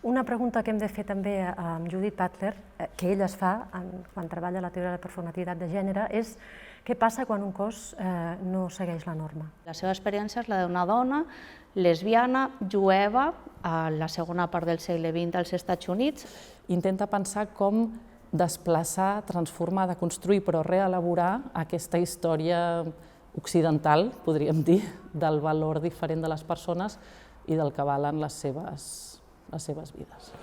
Una pregunta que hem de fer també amb Judith Butler, que ella es fa quan treballa la teoria de la performativitat de gènere, és què passa quan un cos no segueix la norma. La seva experiència és la d'una dona lesbiana, jueva, a la segona part del segle XX als Estats Units. Intenta pensar com desplaçar, transformar, deconstruir, però reelaborar aquesta història occidental, podríem dir, del valor diferent de les persones i del que valen les seves vides.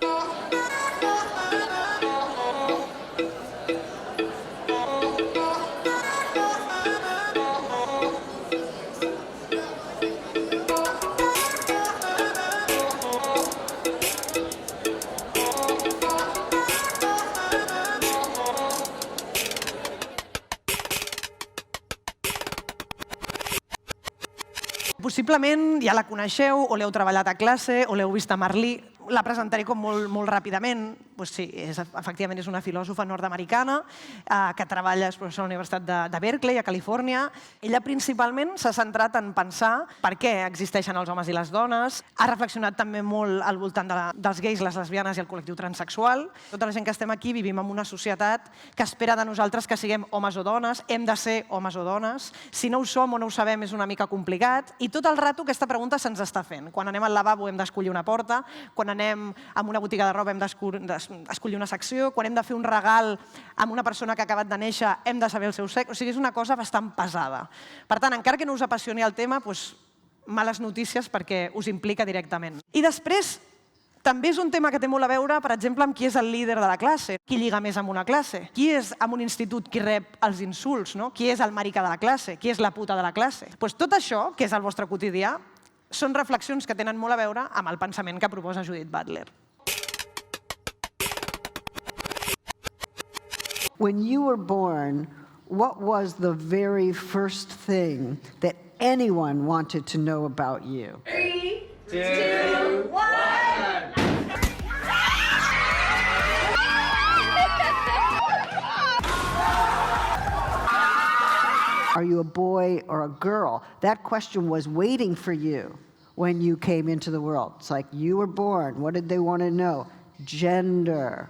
Possiblement ja la coneixeu, o l'heu treballat a classe, o l'heu vist a Marlí. La presentaré com molt ràpidament. Sí, efectivament és una filòsofa nord-americana que treballa, és professora a la Universitat de Berkeley, a Califòrnia. Ella principalment s'ha centrat en pensar per què existeixen els homes i les dones. Ha reflexionat també molt al voltant dels gais, les lesbianes i el col·lectiu transsexual. Tota la gent que estem aquí vivim en una societat que espera de nosaltres que siguem homes o dones, hem de ser homes o dones. Si no ho som o no ho sabem és una mica complicat. I tot el rato aquesta pregunta se'ns està fent. Quan anem al lavabo hem d'escollir una porta, quan anem a una botiga de roba hem d'escollir una secció, quan hem de fer un regal amb una persona que ha acabat de néixer hem de saber el seu sexe, o sigui, és una cosa bastant pesada. Per tant, encara que no us apassioni el tema, males notícies perquè us implica directament. I després, també és un tema que té molt a veure, per exemple, amb qui és el líder de la classe, qui lliga més amb una classe, qui és en un institut qui rep els insults, qui és el marica de la classe, qui és la puta de la classe. Tot això, que és el vostre quotidià, són reflexions que tenen molt a veure amb el pensament que proposa Judith Butler. When you were born, what was the very first thing that anyone wanted to know about you? 3, 2, 1. Are you a boy or a girl? That question was waiting for you when you came into the world. It's like you were born. What did they want to know? Gender.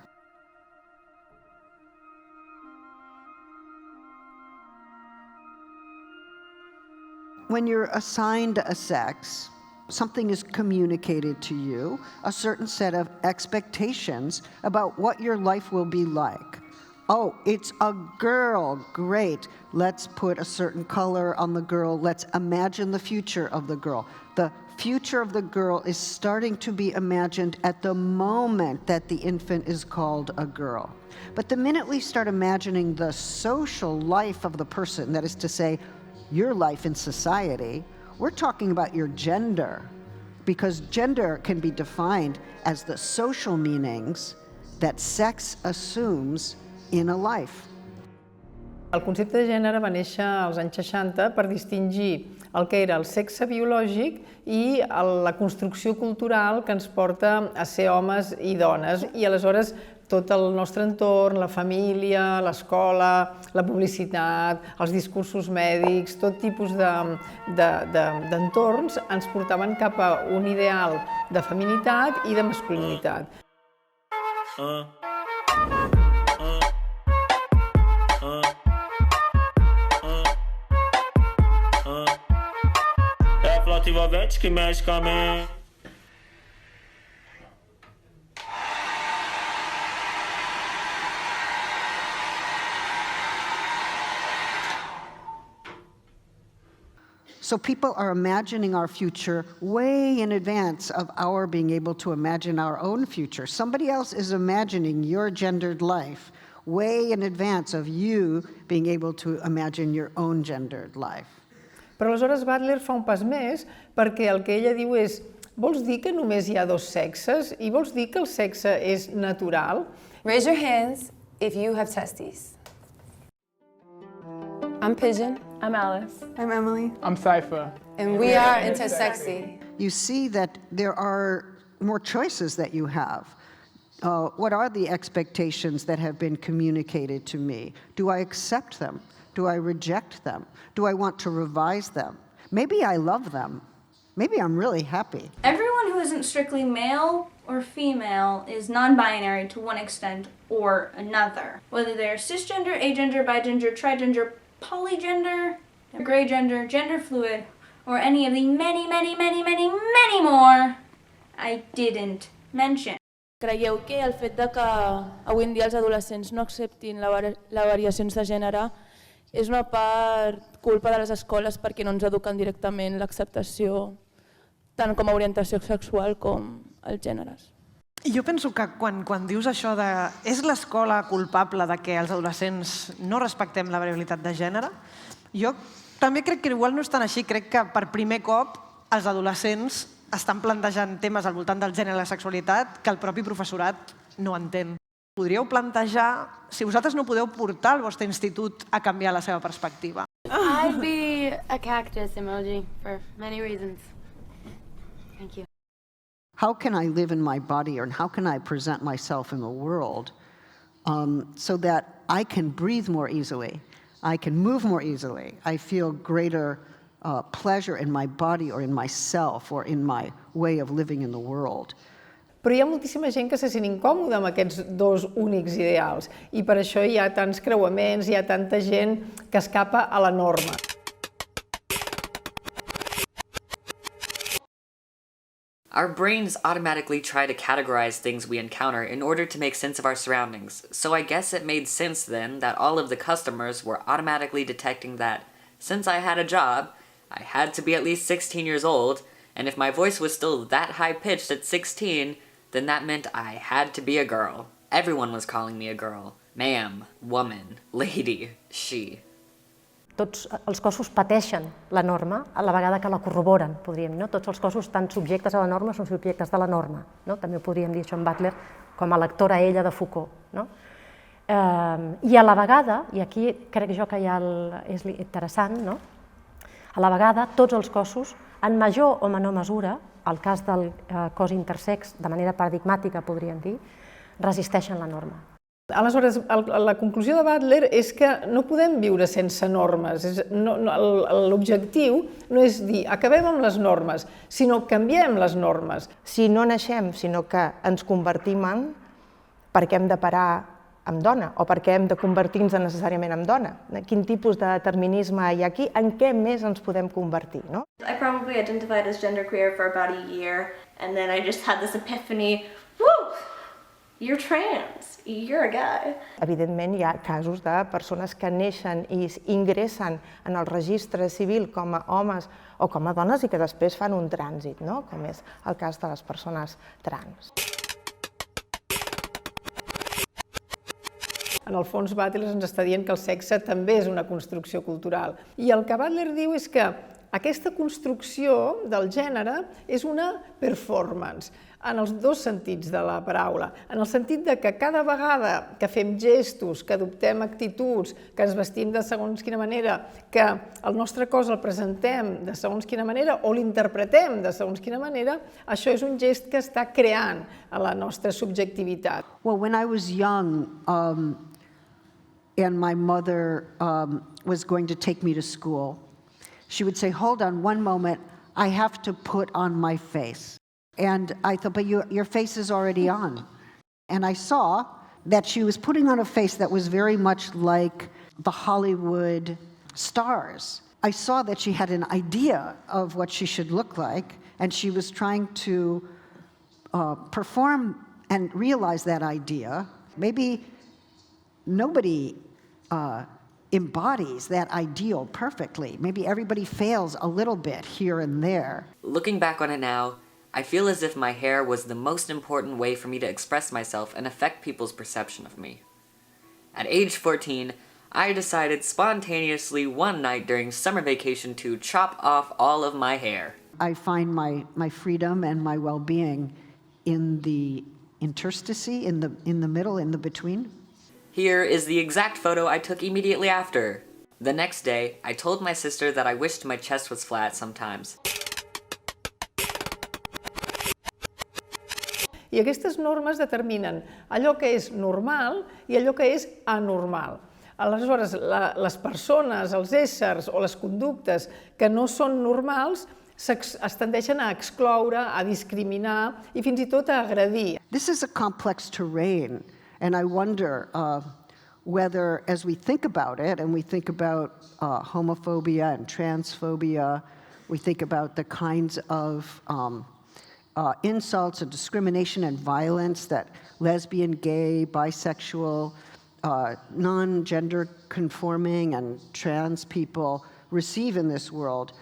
When you're assigned a sex, something is communicated to you, a certain set of expectations about what your life will be like. Oh, it's a girl, great. Let's put a certain color on the girl. Let's imagine the future of the girl. The future of the girl is starting to be imagined at the moment that the infant is called a girl. But the minute we start imagining the social life of the person, that is to say, your life in society, we're talking about your gender, because gender can be defined as the social meanings that sex assumes in a life. El concepte de gènere va néixer als anys 60 per distingir el que era el sexe biològic i la construcció cultural que ens porta a ser homes i dones. I aleshores tot el nostre entorn, la família, l'escola, la publicitat, els discursos mèdics, tot tipus d'entorns ens portaven cap a un ideal de feminitat i de masculinitat. É flauta envolvente que mexe com a mente. So people are imagining our future way in advance of our being able to imagine our own future. Somebody else is imagining your gendered life way in advance of you being able to imagine your own gendered life. Però aleshores Butler fa un pas més perquè el que ella diu és vols dir que només hi ha dos sexes i vols dir que el sexe és natural? Raise your hands if you have testes. I'm Pigeon. I'm Alice. I'm Emily. I'm Cypher. And we are Intersexy. You see that there are more choices that you have. What are the expectations that have been communicated to me? Do I accept them? Do I reject them? Do I want to revise them? Maybe I love them. Maybe I'm really happy. Everyone who isn't strictly male or female is non-binary to one extent or another. Whether they're cisgender, agender, bigender, trigender, polygender, gray gender, gender fluid, or any of the many, many, many, many, many more I didn't mention. Creieu que el fet de que avui en dia els adolescents no acceptin les variacions de gènere és una part culpa de les escoles perquè no ens eduquen directament l'acceptació tant com a orientació sexual com els gèneres? Jo penso que quan dius això de és l'escola culpable de que els adolescents no respectem la variabilitat de gènere, jo també crec que igual no és tan així. Crec que per primer cop els adolescents estan plantejant temes al voltant del gènere i la sexualitat que el propi professorat no entén. Podríeu plantejar si vosaltres no podeu portar el vostre institut a canviar la seva perspectiva. I'd be a cactus emoji for many reasons. Thank you. How can I live in my body, or how can I present myself in the world so that I can breathe more easily, I can move more easily, I feel greater pleasure in my body or in myself or in my way of living in the world. Però hi ha moltíssima gent que se sent incòmoda amb aquests dos únics ideals i per això hi ha tants creuaments, hi ha tanta gent que escapa a la norma. Our brains automatically try to categorize things we encounter in order to make sense of our surroundings, so I guess it made sense then that all of the customers were automatically detecting that, since I had a job, I had to be at least 16 years old, and if my voice was still that high-pitched at 16, then that meant I had to be a girl. Everyone was calling me a girl. Ma'am, woman, lady, she. Tots els cossos pateixen la norma a la vegada que la corroboren, podríem dir. Tots els cossos, tant subjectes a la norma, són subjectes de la norma. També ho podríem dir això en Butler, com a lectora ella de Foucault. I a la vegada, i aquí crec jo que ja és interessant, a la vegada tots els cossos, en major o menor mesura, el cas del cos intersex, de manera paradigmàtica podríem dir, resisteixen la norma. Aleshores, la conclusió de Butler és que no podem viure sense normes. L'objectiu no és dir acabem amb les normes, sinó canviem les normes. Si no naixem, sinó que ens convertim en, perquè hem de parar amb dona o perquè hem de convertir-nos necessàriament en dona. Quin tipus de determinisme hi ha aquí? En què més ens podem convertir? I probably identified as genderqueer for about a year, and then I just had this epiphany, woo! You're trans, you're a guy. Evidentment hi ha casos de persones que neixen i ingressen en el registre civil com a homes o com a dones i que després fan un trànsit, com és el cas de les persones trans. En el fons, Butler ens està dient que el sexe també és una construcció cultural. I el que Butler diu és que aquesta construcció del gènere és una performance, en els dos sentits de la paraula. En el sentit de que cada vegada que fem gestos, que adoptem actituds, que ens vestim de segons quina manera, que el nostre cos el presentem de segons quina manera o l'interpretem de segons quina manera, això és un gest que està creant a la nostra subjectivitat. Well, when I was young, and my mother was going to take me to school, she would say, hold on one moment, I have to put on my face. And I thought, but your face is already on. And I saw that she was putting on a face that was very much like the Hollywood stars. I saw that she had an idea of what she should look like, and she was trying to perform and realize that idea. Maybe nobody embodies that ideal perfectly. Maybe everybody fails a little bit here and there. Looking back on it now, I feel as if my hair was the most important way for me to express myself and affect people's perception of me. At age 14, I decided spontaneously one night during summer vacation to chop off all of my hair. I find my freedom and my well-being in the interstice, in the middle, in the between. Here is the exact photo I took immediately after. The next day, I told my sister that I wished my chest was flat sometimes. I aquestes normes determinen allò que és normal i allò que és anormal. Aleshores, les persones, els éssers o les conductes que no són normals es tendeixen a excloure, a discriminar i fins i tot a agredir. This is a complex terrain, and I wonder whether, as we think about it, and we think about homophobia and transphobia, we think about the kinds of insults and discrimination and violence that lesbian, gay, bisexual, non-gender conforming and trans people receive in this world.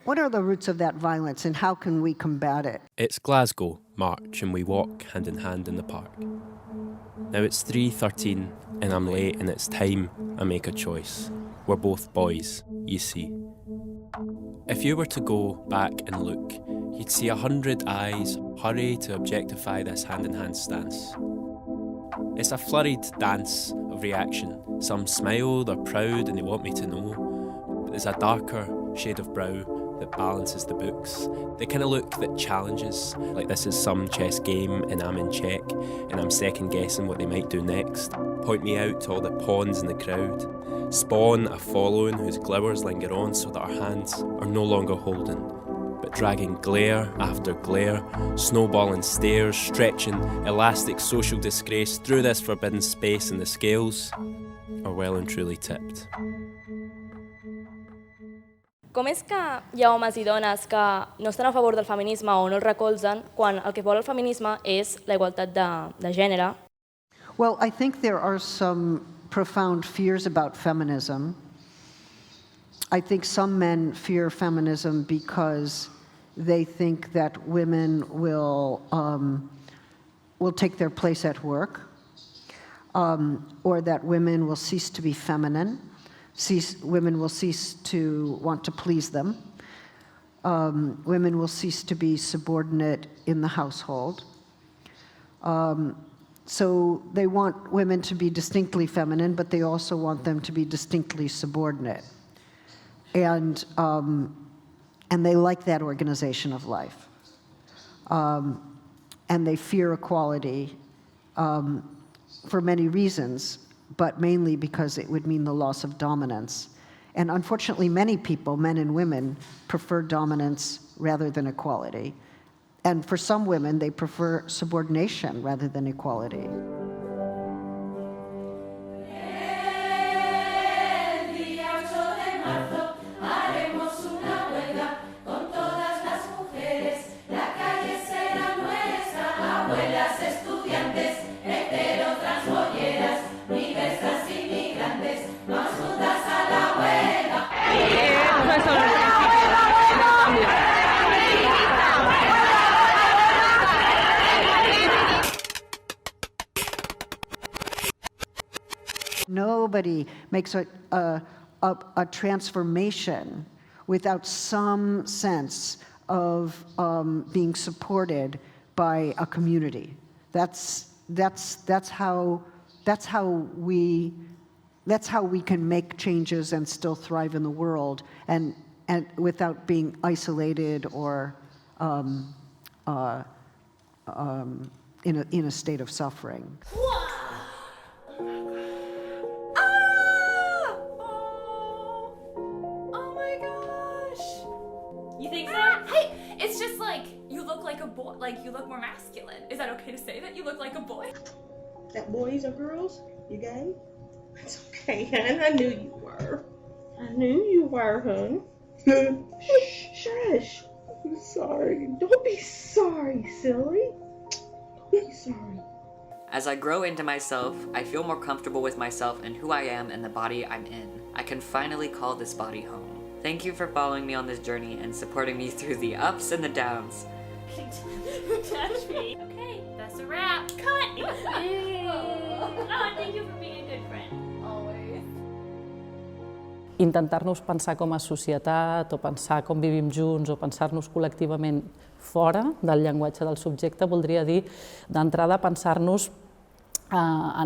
What are the roots of that violence and how can we combat it? It's Glasgow, March, and we walk hand in hand in the park. Now it's 3:13 and I'm late and it's time I make a choice. We're both boys, you see. If you were to go back and look, you'd see 100 eyes hurry to objectify this hand-in-hand stance. It's a flurried dance of reaction. Some smile, they're proud and they want me to know. But there's a darker shade of brow that balances the books. The kind of look that challenges, like this is some chess game and I'm in check and I'm second guessing what they might do next. Point me out to all the pawns in the crowd. Spawn a following whose glowers linger on so that our hands are no longer holding, but dragging glare after glare, snowballing stares, stretching elastic social disgrace through this forbidden space, and the scales are well and truly tipped. Com és que hi ha homes i dones que no estan a favor del feminisme o no el recolzen quan el que vol el feminisme és la igualtat de gènere? Well, I think there are some profound fears about feminism. I think some men fear feminism because they think that women will take their place at work, or that women will cease to be feminine. Women will cease to want to please them. Women will cease to be subordinate in the household. So they want women to be distinctly feminine, but they also want them to be distinctly subordinate. And they like that organization of life. And they fear equality for many reasons, but mainly because it would mean the loss of dominance. And unfortunately, many people, men and women, prefer dominance rather than equality. And for some women, they prefer subordination rather than equality. Nobody makes a transformation without some sense of being supported by a community. That's how we can make changes and still thrive in the world, and without being isolated or in a state of suffering. You think so? Hey, it's just like, you look like a boy, like you look more masculine. Is that okay to say that you look like a boy? That boys or girls? You gay? It's okay, hon. I knew you were. I knew you were, hon. Shh, shush. I'm sorry. Don't be sorry, silly. Don't be sorry. As I grow into myself, I feel more comfortable with myself and who I am and the body I'm in. I can finally call this body home. Thank you for following me on this journey and supporting me through the ups and the downs. Touch me. Okay, that's a wrap. Cut! Oh, thank you for being a good friend. Always. Intentar-nos pensar com a societat, o pensar com vivim junts, o pensar-nos col·lectivament fora del llenguatge del subjecte, voldria dir, d'entrada, pensar-nos a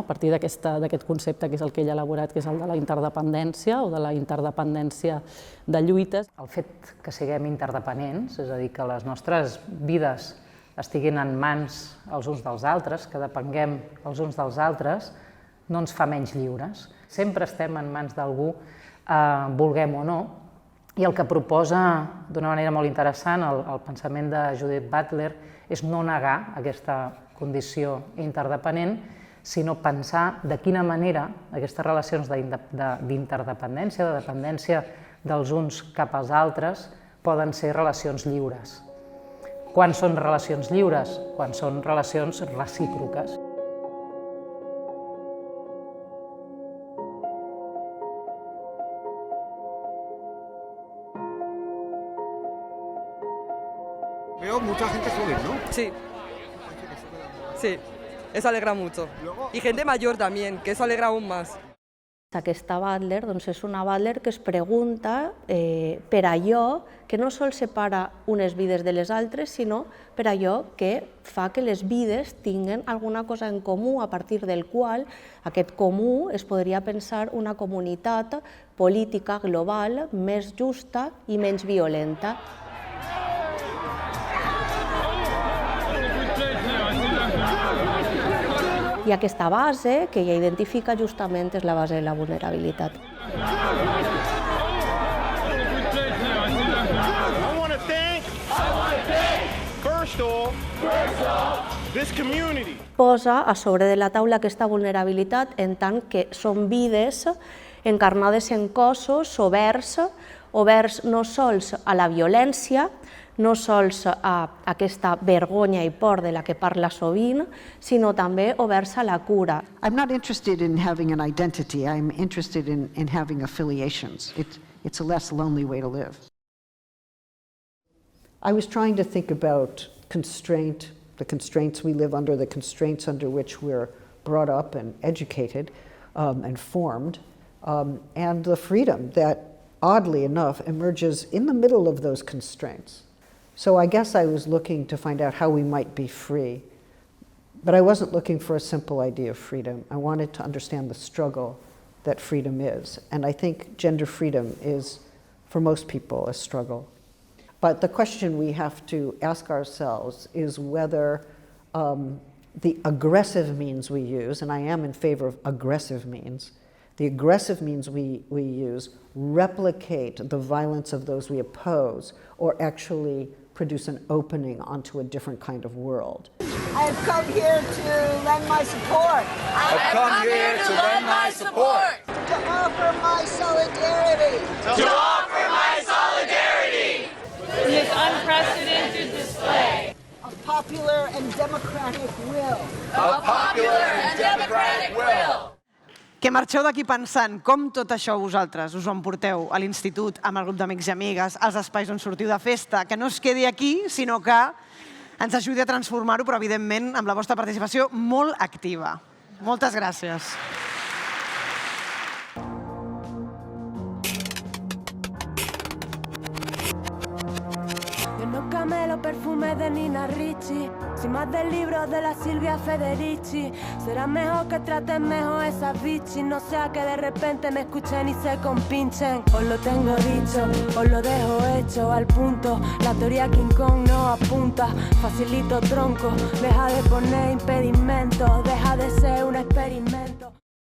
partir d'aquest concepte que és el que ell ha elaborat, que és el de la interdependència o de la interdependència de lluites. El fet que siguem interdependents, és a dir, que les nostres vides estiguin en mans els uns dels altres, que depenguem els uns dels altres, no ens fa menys lliures. Sempre estem en mans d'algú, vulguem o no, I el que proposa d'una manera molt interessant el pensament de Judith Butler és no negar aquesta condició interdependent, sinó pensar de quina manera aquestes relacions d'interdependència, de dependència dels uns cap als altres, poden ser relacions lliures. Quan són relacions lliures? Quan són relacions recíproques. Veo mucha gente joven, ¿no? Sí. Sí, eso alegra mucho. Y gente mayor también, que eso alegra aún más. Aquesta Butler és una Butler que es pregunta per allò que no sols separa unes vides de les altres, sinó per allò que fa que les vides tinguen alguna cosa en comú, a partir del qual aquest comú es podria pensar una comunitat política global més justa i menys violenta. I aquesta base que ella identifica justament és la base de la vulnerabilitat. Posa a sobre de la taula aquesta vulnerabilitat en tant que són vides encarnades en cossos oberts no sols a la violència, no sols a aquesta vergonya i por de la que parla sovint, sinó també oberts a la cura. I'm not interested in having an identity, I'm interested in having affiliations. It's a less lonely way to live. I was trying to think about constraint, the constraints we live under, the constraints under which we're brought up and educated and formed, and the freedom that, oddly enough, emerges in the middle of those constraints. So I guess I was looking to find out how we might be free, but I wasn't looking for a simple idea of freedom. I wanted to understand the struggle that freedom is, and I think gender freedom is, for most people, a struggle. But the question we have to ask ourselves is whether the aggressive means we use, and I am in favor of aggressive means, the aggressive means we use replicate the violence of those we oppose or actually produce an opening onto a different kind of world. I have come here to lend my support. I've come here to lend my support. To offer my solidarity. To offer my solidarity. In this unprecedented display of popular and democratic will. Of popular and democratic will. Que marxeu d'aquí pensant com tot això vosaltres us ho emporteu a l'institut, amb el grup d'amics i amigues, als espais on sortiu de festa, que no es quedi aquí, sinó que ens ajudi a transformar-ho, però evidentment amb la vostra participació molt activa. Moltes gràcies. No camelo perfume de Nina Ricci, sin más del libro de la Silvia Federici. Será mejor que traten mejor esas bichis, no sea que de repente me escuchen y se compinchen. Os lo tengo dicho, os lo dejo hecho al punto. La teoría King Kong no apunta, facilito tronco. Deja de poner impedimentos, deja de ser un experimento.